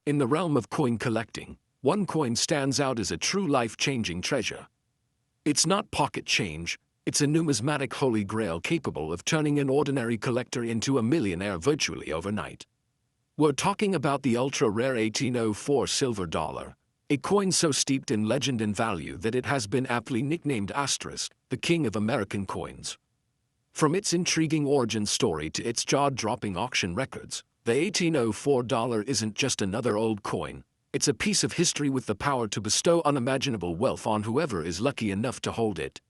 In the realm of coin collecting, one coin stands out as a true life-changing treasure. It's not pocket change, it's a numismatic holy grail capable of turning an ordinary collector into a millionaire virtually overnight. We're talking about the ultra-rare 1804 silver dollar, a coin so steeped in legend and value that it has been aptly nicknamed asterisk, the king of American coins. From its intriguing origin story to its jaw-dropping auction records, the 1804 dollar isn't just another old coin, it's a piece of history with the power to bestow unimaginable wealth on whoever is lucky enough to hold it.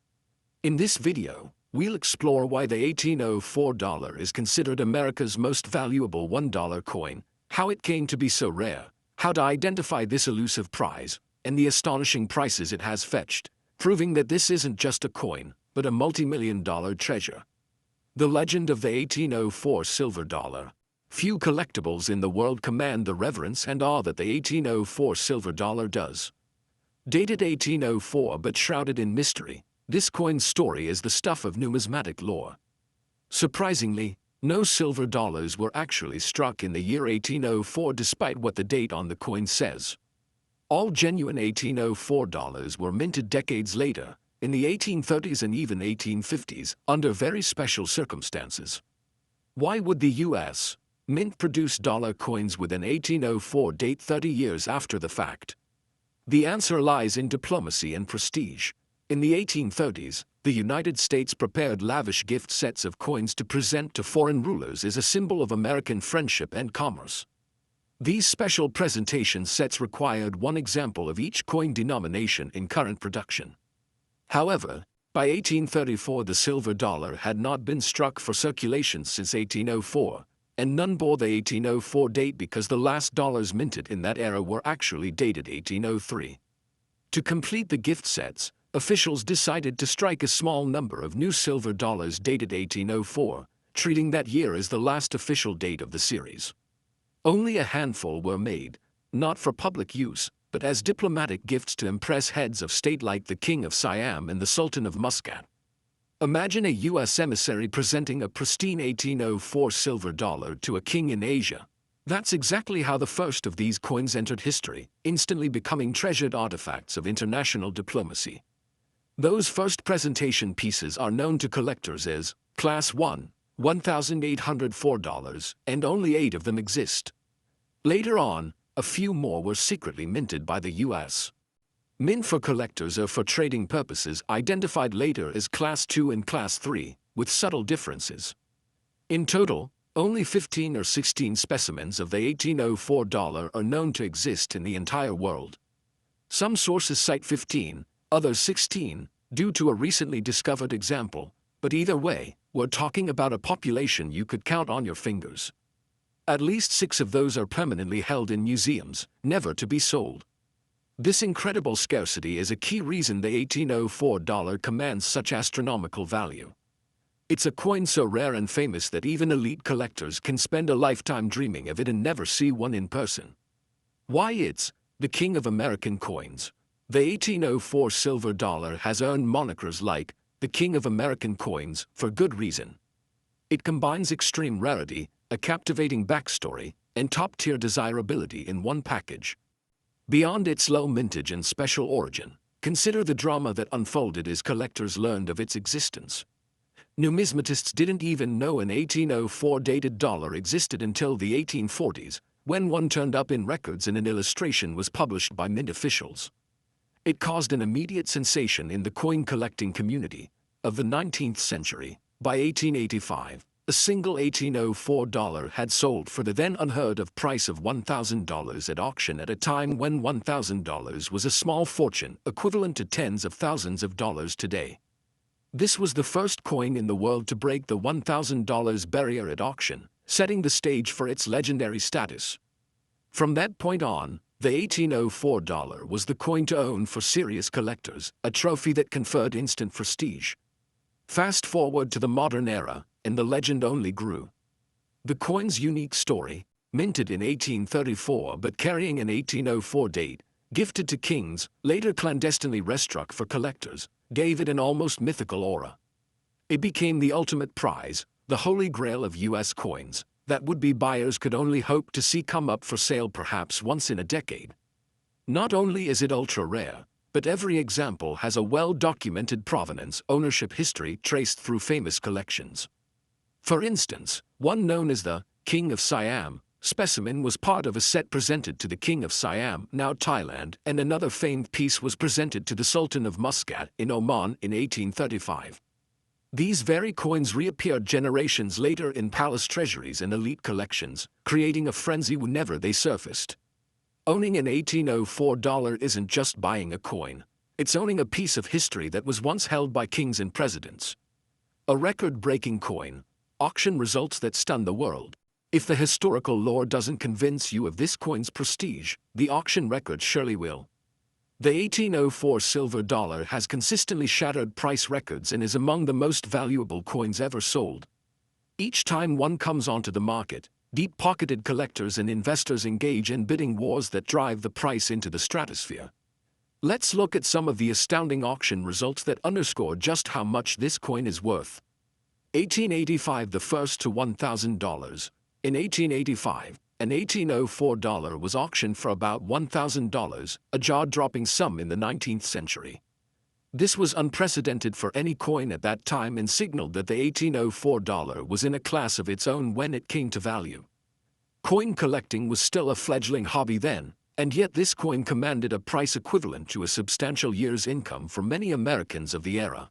In this video, we'll explore why the 1804 dollar is considered America's most valuable $1 coin, how it came to be so rare, how to identify this elusive prize, and the astonishing prices it has fetched, proving that this isn't just a coin, but a multi-million-dollar treasure. The legend of the 1804 silver dollar. Few collectibles in the world command the reverence and awe that the 1804 silver dollar does. Dated 1804 but shrouded in mystery, this coin's story is the stuff of numismatic lore. Surprisingly, no silver dollars were actually struck in the year 1804 despite what the date on the coin says. All genuine 1804 dollars were minted decades later, in the 1830s and even 1850s, under very special circumstances. Why would the U.S. Mint produce dollar coins with an 1804 date 30 years after the fact? The answer lies in diplomacy and prestige. In the 1830s, the United States prepared lavish gift sets of coins to present to foreign rulers as a symbol of American friendship and commerce. These special presentation sets required one example of each coin denomination in current production. However, by 1834 the silver dollar had not been struck for circulation since 1804, and none bore the 1804 date because the last dollars minted in that era were actually dated 1803. To complete the gift sets, officials decided to strike a small number of new silver dollars dated 1804, treating that year as the last official date of the series. Only a handful were made, not for public use, but as diplomatic gifts to impress heads of state like the King of Siam and the Sultan of Muscat. Imagine a U.S. emissary presenting a pristine 1804 silver dollar to a king in Asia. That's exactly how the first of these coins entered history, instantly becoming treasured artifacts of international diplomacy. Those first presentation pieces are known to collectors as Class 1, $1,804, and only 8 of them exist. Later on, a few more were secretly minted by the U.S. Mint for collectors or for trading purposes, identified later as Class 2 and Class 3, with subtle differences. In total, only 15 or 16 specimens of the 1804 dollar are known to exist in the entire world. Some sources cite 15, others 16, due to a recently discovered example, but either way, we're talking about a population you could count on your fingers. At least 6 of those are permanently held in museums, never to be sold. This incredible scarcity is a key reason the 1804 dollar commands such astronomical value. It's a coin so rare and famous that even elite collectors can spend a lifetime dreaming of it and never see one in person. Why it's the king of American coins. The 1804 silver dollar has earned monikers like the king of American coins for good reason. It combines extreme rarity, a captivating backstory, and top-tier desirability in one package. Beyond its low mintage and special origin, consider the drama that unfolded as collectors learned of its existence. Numismatists didn't even know an 1804 dated dollar existed until the 1840s, when one turned up in records and an illustration was published by mint officials. It caused an immediate sensation in the coin collecting community of the 19th century. By 1885, a single 1804 dollar had sold for the then unheard-of price of $1,000 at auction at a time when $1,000 was a small fortune equivalent to tens of thousands of dollars today. This was the first coin in the world to break the $1,000 barrier at auction, setting the stage for its legendary status. From that point on, the 1804 dollar was the coin to own for serious collectors, a trophy that conferred instant prestige. Fast forward to the modern era, and the legend only grew. The coin's unique story, minted in 1834 but carrying an 1804 date, gifted to kings, later clandestinely restruck for collectors, gave it an almost mythical aura. It became the ultimate prize, the holy grail of U.S. coins, that would-be buyers could only hope to see come up for sale perhaps once in a decade. Not only is it ultra-rare, but every example has a well-documented provenance ownership history traced through famous collections. For instance, one known as the King of Siam specimen was part of a set presented to the King of Siam, now Thailand, and another famed piece was presented to the Sultan of Muscat in Oman in 1835. These very coins reappeared generations later in palace treasuries and elite collections, creating a frenzy whenever they surfaced. Owning an 1804 dollar isn't just buying a coin, it's owning a piece of history that was once held by kings and presidents. A record-breaking coin, auction results that stun the world. If the historical lore doesn't convince you of this coin's prestige, the auction record surely will. The 1804 silver dollar has consistently shattered price records and is among the most valuable coins ever sold. Each time one comes onto the market, deep-pocketed collectors and investors engage in bidding wars that drive the price into the stratosphere. Let's look at some of the astounding auction results that underscore just how much this coin is worth. 1885, the first to $1,000. In 1885, an 1804 dollar was auctioned for about $1,000, a jaw-dropping sum in the 19th century. This was unprecedented for any coin at that time and signaled that the 1804 dollar was in a class of its own when it came to value. Coin collecting was still a fledgling hobby then, and yet this coin commanded a price equivalent to a substantial year's income for many Americans of the era.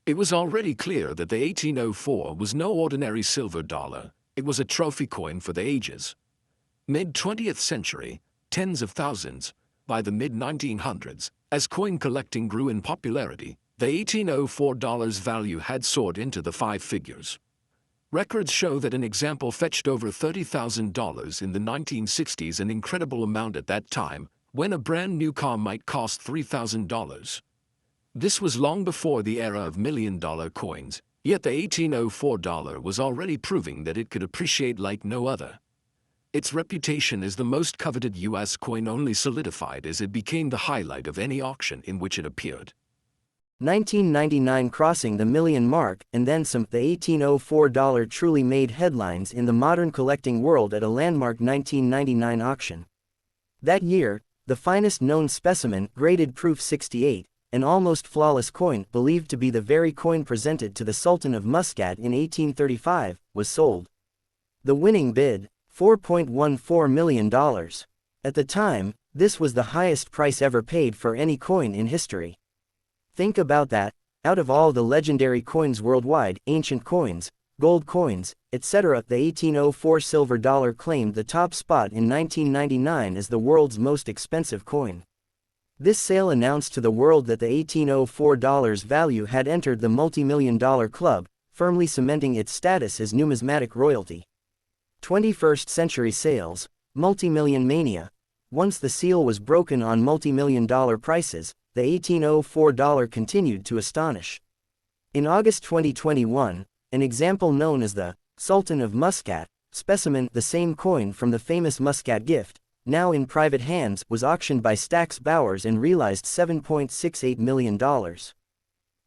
It was already clear that the 1804 was no ordinary silver dollar, it was a trophy coin for the ages. Mid-20th century, tens of thousands. By the mid-1900s, as coin collecting grew in popularity, the 1804 dollar's value had soared into the five figures. Records show that an example fetched over $30,000 in the 1960s, an incredible amount at that time, when a brand new car might cost $3,000. This was long before the era of million-dollar coins, yet the 1804 dollar was already proving that it could appreciate like no other. Its reputation as the most coveted U.S. coin only solidified as it became the highlight of any auction in which it appeared. 1999 crossing the million mark and then some. The 1804 dollar truly made headlines in the modern collecting world at a landmark 1999 auction. That year, the finest known specimen, graded proof 68, an almost flawless coin believed to be the very coin presented to the Sultan of Muscat in 1835, was sold. The winning bid, $4.14 million. At the time, this was the highest price ever paid for any coin in history. Think about that, out of all the legendary coins worldwide, ancient coins, gold coins, etc., the 1804 silver dollar claimed the top spot in 1999 as the world's most expensive coin. This sale announced to the world that the 1804 dollar's value had entered the multi-million-dollar club, firmly cementing its status as numismatic royalty. 21st century sales, multi-million mania. Once the seal was broken on multi-million-dollar prices, the 1804 dollar continued to astonish. In August 2021, an example known as the Sultan of Muscat specimen, the same coin from the famous Muscat gift, now in private hands, was auctioned by Stax Bowers and realized $7.68 million.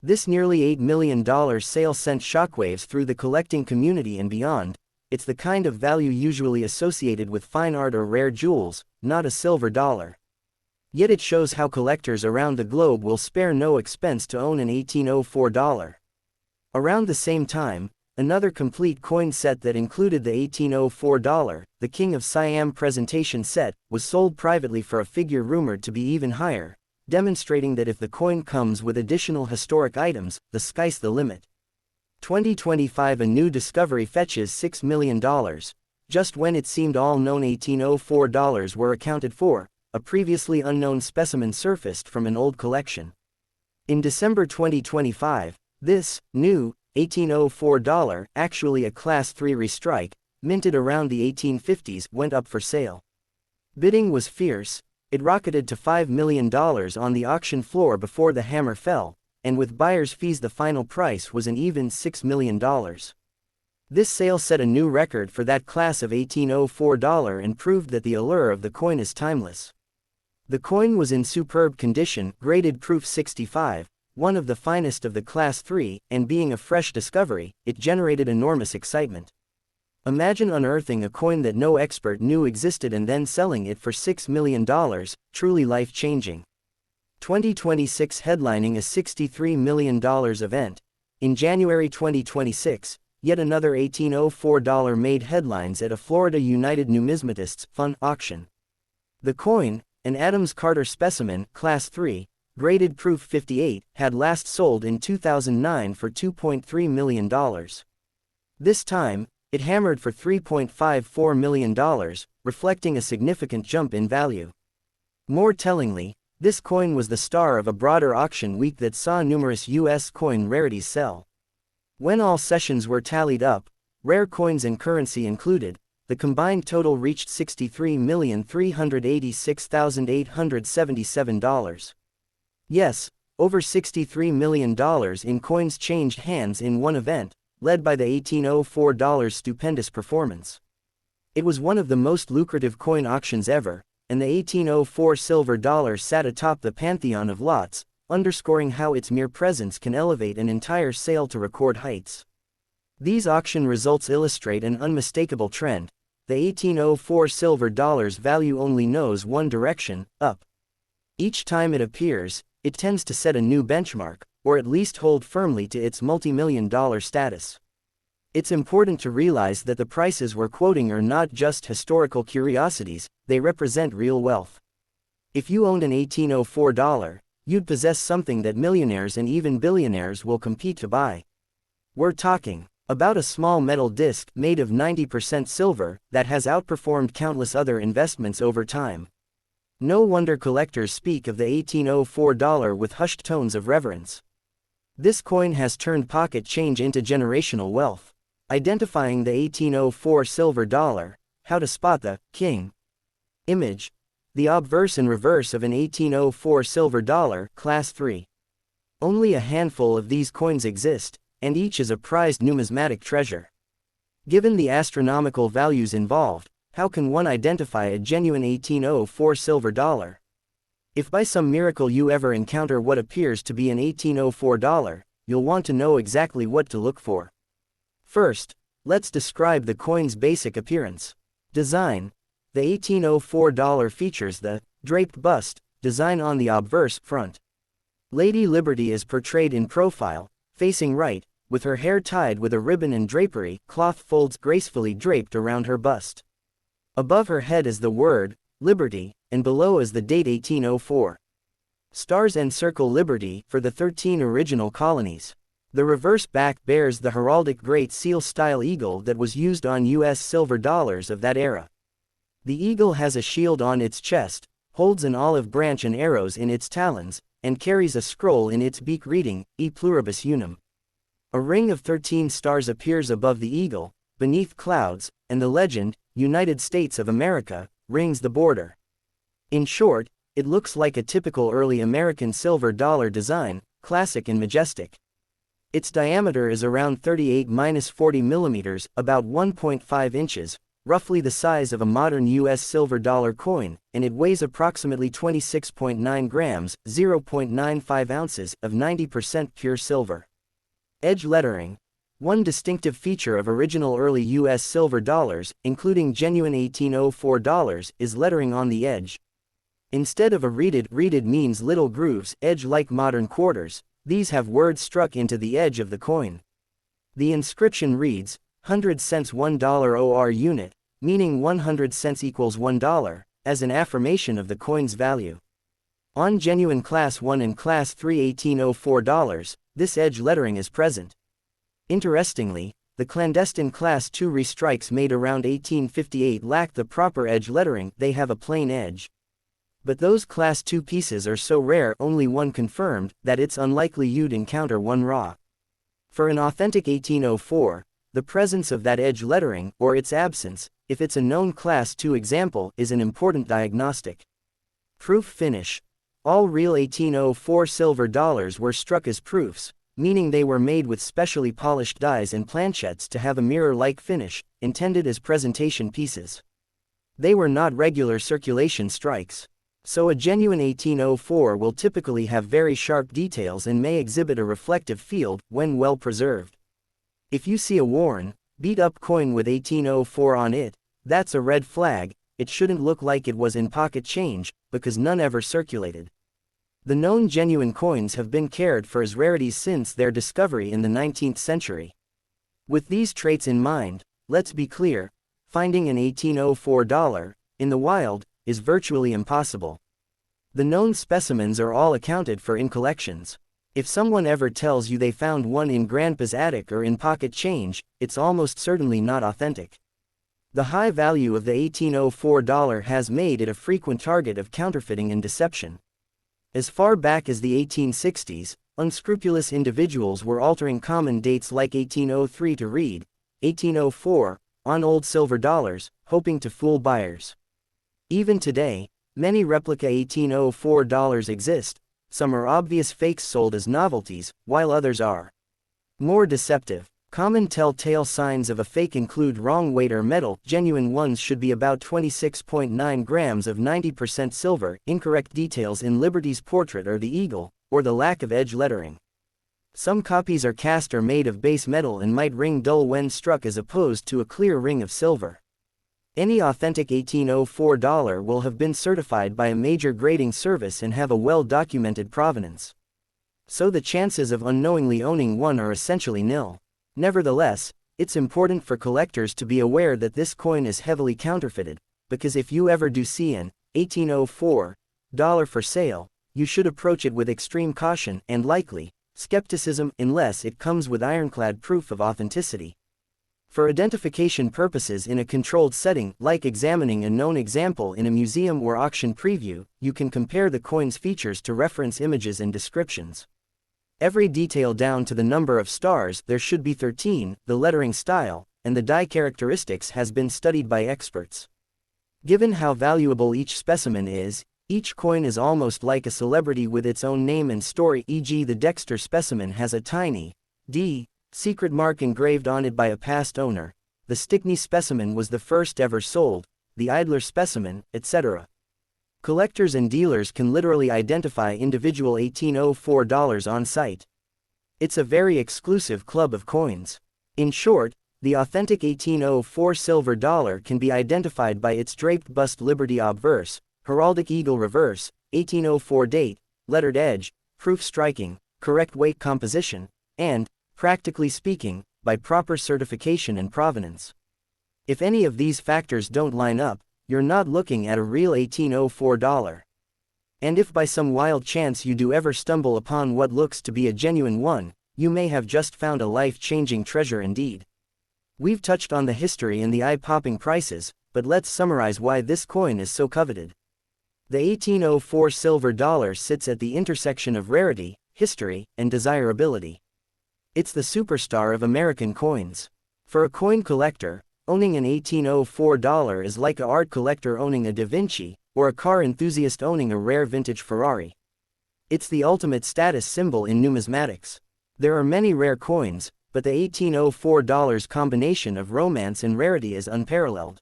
This nearly $8 million sale sent shockwaves through the collecting community and beyond. It's the kind of value usually associated with fine art or rare jewels, not a silver dollar. Yet it shows how collectors around the globe will spare no expense to own an 1804 dollar. Around the same time, another complete coin set that included the 1804 dollar, the King of Siam presentation set, was sold privately for a figure rumored to be even higher, demonstrating that if the coin comes with additional historic items, the sky's the limit. 2025, a new discovery fetches $6 million. Just when it seemed all known 1804 dollars were accounted for, a previously unknown specimen surfaced from an old collection. In December 2025, this new 1804 dollar, actually a Class 3 restrike, minted around the 1850s, went up for sale. Bidding was fierce. It rocketed to $5 million on the auction floor before the hammer fell, and with buyers' fees the final price was an even $6 million. This sale set a new record for that class of 1804 dollar and proved that the allure of the coin is timeless. The coin was in superb condition, graded proof 65, one of the finest of the Class 3, and being a fresh discovery, it generated enormous excitement. Imagine unearthing a coin that no expert knew existed and then selling it for $6 million, truly life-changing. 2026 headlining a $63 million event. In January 2026, yet another $1804 made headlines at a Florida United Numismatists Fund auction. The coin, an Adams-Carter specimen, Class 3, graded Proof 58, had last sold in 2009 for $2.3 million. This time, it hammered for $3.54 million, reflecting a significant jump in value. More tellingly, this coin was the star of a broader auction week that saw numerous U.S. coin rarities sell. When all sessions were tallied up, rare coins and currency included, the combined total reached $63,386,877. Yes, over $63 million in coins changed hands in one event, led by the $1804's stupendous performance. It was one of the most lucrative coin auctions ever, and the $1804 silver dollar sat atop the pantheon of lots, underscoring how its mere presence can elevate an entire sale to record heights. These auction results illustrate an unmistakable trend. The $1804 silver dollar's value only knows one direction, up. Each time it appears, it tends to set a new benchmark, or at least hold firmly to its multi-million-dollar status. It's important to realize that the prices we're quoting are not just historical curiosities, they represent real wealth. If you owned an $1804, you'd possess something that millionaires and even billionaires will compete to buy. We're talking about a small metal disc made of 90% silver that has outperformed countless other investments over time. No wonder collectors speak of the $1804 with hushed tones of reverence. This coin has turned pocket change into generational wealth. Identifying the $1804 silver dollar, how to spot the king. Image: the obverse and reverse of an $1804 silver dollar, Class 3. Only a handful of these coins exist, and each is a prized numismatic treasure. Given the astronomical values involved, how can one identify a genuine $1804 silver dollar? If by some miracle you ever encounter what appears to be an $1804, you'll want to know exactly what to look for. First, let's describe the coin's basic appearance. Design: the $1804 features the draped bust design on the obverse front. Lady Liberty is portrayed in profile, facing right, with her hair tied with a ribbon and drapery, cloth folds gracefully draped around her bust. Above her head is the word Liberty, and below is the date 1804. Stars encircle Liberty for the 13 original colonies. The reverse back bears the heraldic Great Seal-style eagle that was used on U.S. silver dollars of that era. The eagle has a shield on its chest, holds an olive branch and arrows in its talons, and carries a scroll in its beak reading, E pluribus unum. A ring of 13 stars appears above the eagle, beneath clouds, and the legend, United States of America, rings the border. In short, it looks like a typical early American silver dollar design, classic and majestic. Its diameter is around 38-40 millimeters, about 1.5 inches, roughly the size of a modern U.S. silver dollar coin, and it weighs approximately 26.9 grams, 0.95 ounces, of 90% pure silver. Edge lettering: one distinctive feature of original early U.S. silver dollars, including genuine $1804, is lettering on the edge. Instead of a reeded means little grooves, edge like modern quarters, these have words struck into the edge of the coin. The inscription reads, 100 cents $1 OR unit, meaning 100 cents equals $1, as an affirmation of the coin's value. On genuine Class 1 and Class 3 $1804, this edge lettering is present. Interestingly, the clandestine Class 2 restrikes made around 1858 lack the proper edge lettering, they have a plain edge. But those Class 2 pieces are so rare, only one confirmed, that it's unlikely you'd encounter one raw. For an authentic 1804, the presence of that edge lettering, or its absence, if it's a known Class 2 example, is an important diagnostic. Proof finish: all real 1804 silver dollars were struck as proofs, meaning they were made with specially polished dies and planchettes to have a mirror-like finish, intended as presentation pieces. They were not regular circulation strikes. So a genuine 1804 will typically have very sharp details and may exhibit a reflective field, when well preserved. If you see a worn, Beat-up coin with 1804 on it, that's a red flag. It shouldn't look like it was in pocket change, because none ever circulated. The known genuine coins have been cared for as rarities since their discovery in the 19th century. With these traits in mind, let's be clear, finding an 1804 dollar in the wild is virtually impossible. The known specimens are all accounted for in collections. If someone ever tells you they found one in grandpa's attic or in pocket change, it's almost certainly not authentic. The high value of the 1804 dollar has made it a frequent target of counterfeiting and deception. As far back as the 1860s, unscrupulous individuals were altering common dates like 1803 to read 1804 on old silver dollars, hoping to fool buyers. Even today, many replica 1804 dollars exist. Some are obvious fakes sold as novelties, while others are more deceptive. Common telltale signs of a fake include wrong weight or metal. Genuine ones should be about 26.9 grams of 90% silver, incorrect details in Liberty's portrait or the eagle, or the lack of edge lettering. Some copies are cast or made of base metal and might ring dull when struck as opposed to a clear ring of silver. Any authentic 1804 dollar will have been certified by a major grading service and have a well-documented provenance. So the chances of unknowingly owning one are essentially nil. Nevertheless, it's important for collectors to be aware that this coin is heavily counterfeited, because if you ever do see an 1804 dollar for sale, you should approach it with extreme caution and likely skepticism unless it comes with ironclad proof of authenticity. For identification purposes in a controlled setting, like examining a known example in a museum or auction preview, you can compare the coin's features to reference images and descriptions. Every detail down to the number of stars, there should be 13, the lettering style, and the die characteristics has been studied by experts. Given how valuable each specimen is, each coin is almost like a celebrity with its own name and story, e.g. the Dexter specimen has a tiny D secret mark engraved on it by a past owner, the Stickney specimen was the first ever sold, the Idler specimen, etc. Collectors and dealers can literally identify individual 1804 dollars on site. It's a very exclusive club of coins. In short, the authentic 1804 silver dollar can be identified by its draped bust Liberty obverse, heraldic eagle reverse, 1804 date, lettered edge, proof striking, correct weight composition, and, practically speaking, by proper certification and provenance. If any of these factors don't line up, you're not looking at a real 1804 dollar. And if by some wild chance you do ever stumble upon what looks to be a genuine one, you may have just found a life-changing treasure indeed. We've touched on the history and the eye-popping prices, but let's summarize why this coin is so coveted. The 1804 silver dollar sits at the intersection of rarity, history, and desirability. It's the superstar of American coins. For a coin collector, owning an 1804 dollar is like an art collector owning a Da Vinci, or a car enthusiast owning a rare vintage Ferrari. It's the ultimate status symbol in numismatics. There are many rare coins, but the 1804 dollar's combination of romance and rarity is unparalleled.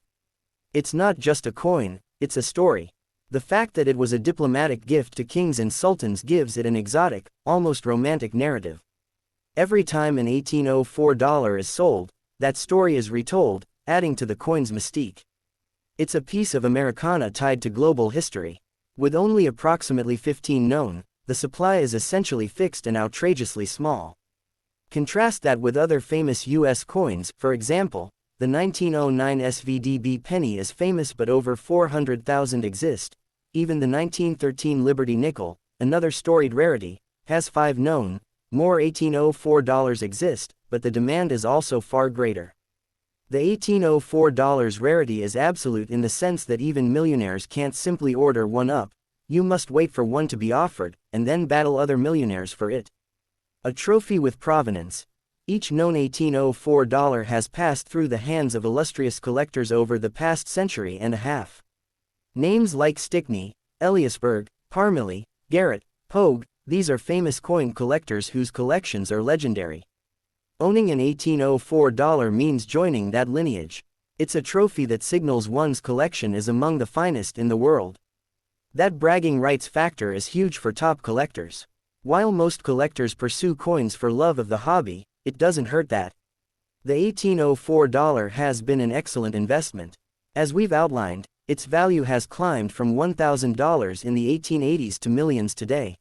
It's not just a coin, it's a story. The fact that it was a diplomatic gift to kings and sultans gives it an exotic, almost romantic narrative. Every time an 1804 dollar is sold, that story is retold, adding to the coin's mystique. It's a piece of Americana tied to global history. With only approximately 15 known, the supply is essentially fixed and outrageously small. Contrast that with other famous U.S. coins. For example, the 1909 SVDB penny is famous but over 400,000 exist. Even the 1913 Liberty nickel, another storied rarity, has 5 known. More 1804 dollars exist, but the demand is also far greater. The 1804 dollars rarity is absolute in the sense that even millionaires can't simply order one up. You must wait for one to be offered, and then battle other millionaires for it. A trophy with provenance. Each known 1804 dollar has passed through the hands of illustrious collectors over the past century and a half. Names like Stickney, Eliasberg, Parmalee, Garrett, Pogue, these are famous coin collectors whose collections are legendary. Owning an 1804 dollar means joining that lineage. It's a trophy that signals one's collection is among the finest in the world. That bragging rights factor is huge for top collectors. While most collectors pursue coins for love of the hobby, it doesn't hurt that The 1804 dollar has been an excellent investment. As we've outlined, its value has climbed from $1,000 in the 1880s to millions today.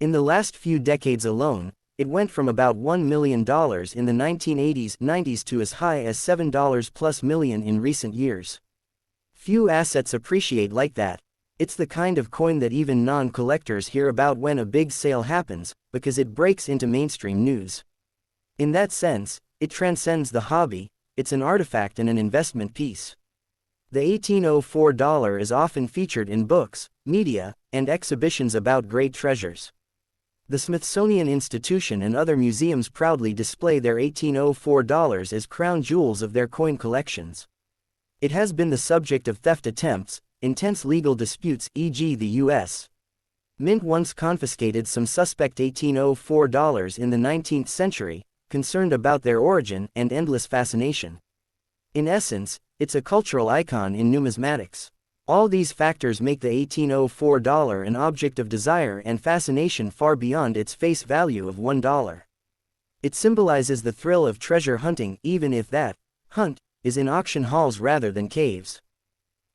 In the last few decades alone, it went from about $1 million in the 1980s-90s to as high as $7 plus million in recent years. Few assets appreciate like that. It's the kind of coin that even non-collectors hear about when a big sale happens, because it breaks into mainstream news. In that sense, it transcends the hobby, it's an artifact and an investment piece. The 1804 dollar is often featured in books, media, and exhibitions about great treasures. The Smithsonian Institution and other museums proudly display their 1804 dollars as crown jewels of their coin collections. It has been the subject of theft attempts, intense legal disputes, e.g. the U.S. Mint once confiscated some suspect 1804 dollars in the 19th century, concerned about their origin and endless fascination. In essence, it's a cultural icon in numismatics. All these factors make the 1804 dollar an object of desire and fascination far beyond its face value of $1. It symbolizes the thrill of treasure hunting, even if that hunt is in auction halls rather than caves.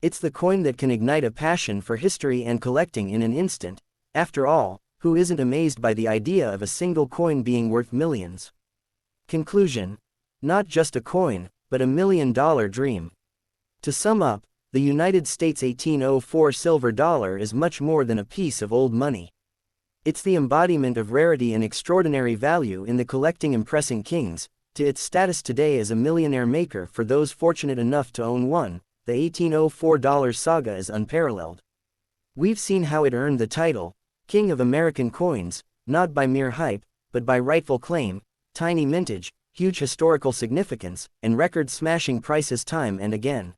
It's the coin that can ignite a passion for history and collecting in an instant. After all, who isn't amazed by the idea of a single coin being worth millions? Conclusion: not just a coin, but a $1 million dream. To sum up, the United States 1804 silver dollar is much more than a piece of old money. It's the embodiment of rarity and extraordinary value in the collecting impressing kings, to its status today as a millionaire maker for those fortunate enough to own one. The 1804 dollar saga is unparalleled. We've seen how it earned the title, King of American Coins, not by mere hype, but by rightful claim, tiny mintage, huge historical significance, and record-smashing prices time and again.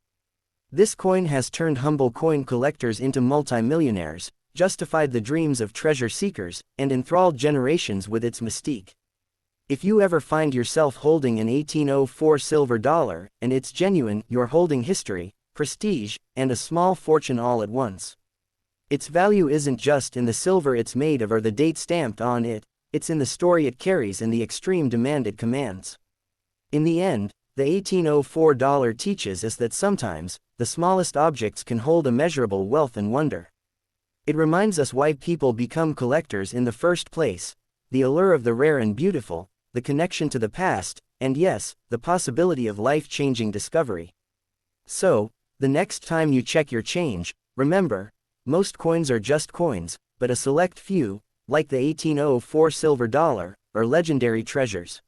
This coin has turned humble coin collectors into multi-millionaires, justified the dreams of treasure seekers, and enthralled generations with its mystique. If you ever find yourself holding an 1804 silver dollar, and it's genuine, you're holding history, prestige, and a small fortune all at once. Its value isn't just in the silver it's made of or the date stamped on it, it's in the story it carries and the extreme demand it commands. In the end, the 1804 dollar teaches us that sometimes, the smallest objects can hold immeasurable wealth and wonder. It reminds us why people become collectors in the first place, the allure of the rare and beautiful, the connection to the past, and yes, the possibility of life-changing discovery. So, the next time you check your change, remember, most coins are just coins, but a select few, like the 1804 silver dollar, are legendary treasures.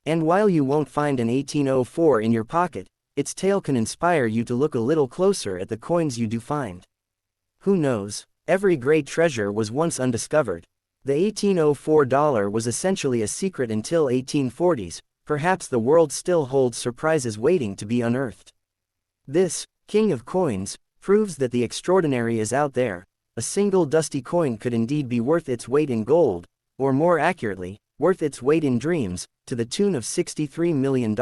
And while you won't find an 1804 in your pocket, its tale can inspire you to look a little closer at the coins you do find. Who knows, every great treasure was once undiscovered. The 1804 dollar was essentially a secret until 1840s, perhaps the world still holds surprises waiting to be unearthed. This, King of Coins, proves that the extraordinary is out there. A single dusty coin could indeed be worth its weight in gold, or more accurately, worth its weight in dreams, to the tune of $63 million.